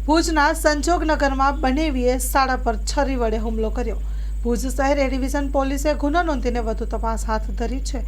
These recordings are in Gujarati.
ભુજના સંજોગનગરમાં બનેવીએ શાળા પર છરી વડે હુમલો કર્યો। ભુજ શહેર એ ડિવિઝન પોલીસે ગુનો નોંધીને વધુ તપાસ હાથ ધરી છે।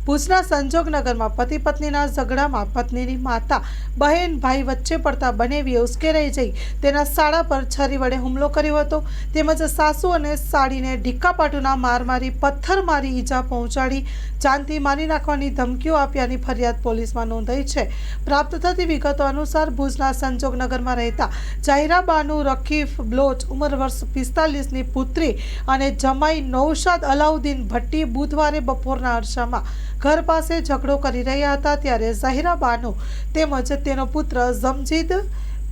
ભુજના સંજોગનગરમાં પતિ પત્નીના ઝઘડામાં પત્નીની માતા બહેન ભાઈ વચ્ચે પડતા બનેવીએ ઉશ્કેરાઈ જઈ તેના શાળા પર છરી વડે હુમલો કર્યો હતો। તેમજ સાસુ અને સાડીને ઢીક્કાપાટુના માર મારી પથ્થર મારી ઈજા પહોંચાડી જાનથી મારી નાખવાની ધમકીઓ આપ્યાની ફરિયાદ પોલીસમાં નોંધાઈ છે। પ્રાપ્ત થતી વિગતો અનુસાર ભુજના સંજોગનગરમાં રહેતા જાહિરાબાનુ રકીફ બ્લોચ ઉંમર વર્ષ 45ની પુત્રી અને જમાઈ નૌશાદ અલાઉદ્દીન ભટ્ટી બુધવારે બપોરના અરસામાં ઘર પાસે ઝઘડો કરી રહ્યા હતા ત્યારે ઝહીરાબાનુ તેમજ તેનો પુત્ર જમજીદ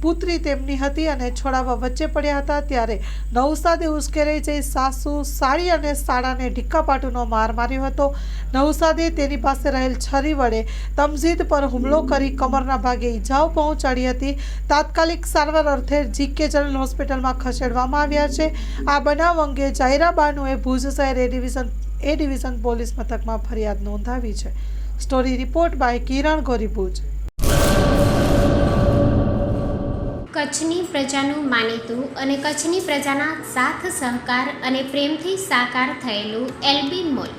પુત્રી તેમની હતી અને છોડાવવા વચ્ચે પડ્યા હતા ત્યારે નૌશાદે ઉશ્કેરાઈ જઈ સાસુ સાડી અને સાડાને ઢીક્કાપાટુનો માર માર્યો હતો। નૌશાદે તેની પાસે રહેલ છરી વડે તમજીદ પર હુમલો કરી કમરના ભાગે ઈજાઓ પહોંચાડી હતી। તાત્કાલિક સારવાર અર્થે જીકે જનરલ હોસ્પિટલમાં ખસેડવામાં આવ્યા છે। આ બનાવ અંગે જાહિરાબાનુએ ભુજ શહેર એ ડિવિઝન પોલીસ મથકમાં ફરિયાદ નોંધાવી છે। સ્ટોરી રિપોર્ટ બાય કિરણ ગોરી ભુજ। કચ્છની પ્રજાનું માનીતું અને કચ્છની પ્રજાના સાથ સહકાર અને પ્રેમથી સાકાર થયેલું એલબી મોલ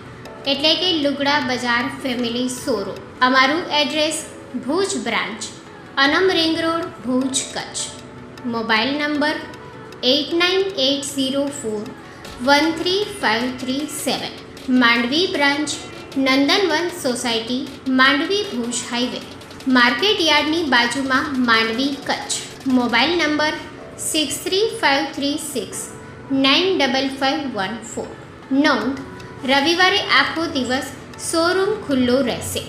એટલે કે લુગડા બજાર ફેમિલી શોરૂમ। અમારું address Bhuj branch, Anam ring road, Bhuj, Kutch. Mobile number 8980413537। Mandvi branch, Nandanvan society, Mandvi, Bhuj highway, market યાર્ડની બાજુમાં, માંડવી, કચ્છ। Mobile number 6353695514। નોંધ: રવિવારે આખો દિવસ શોરૂમ ખુલ્લો રહેશે।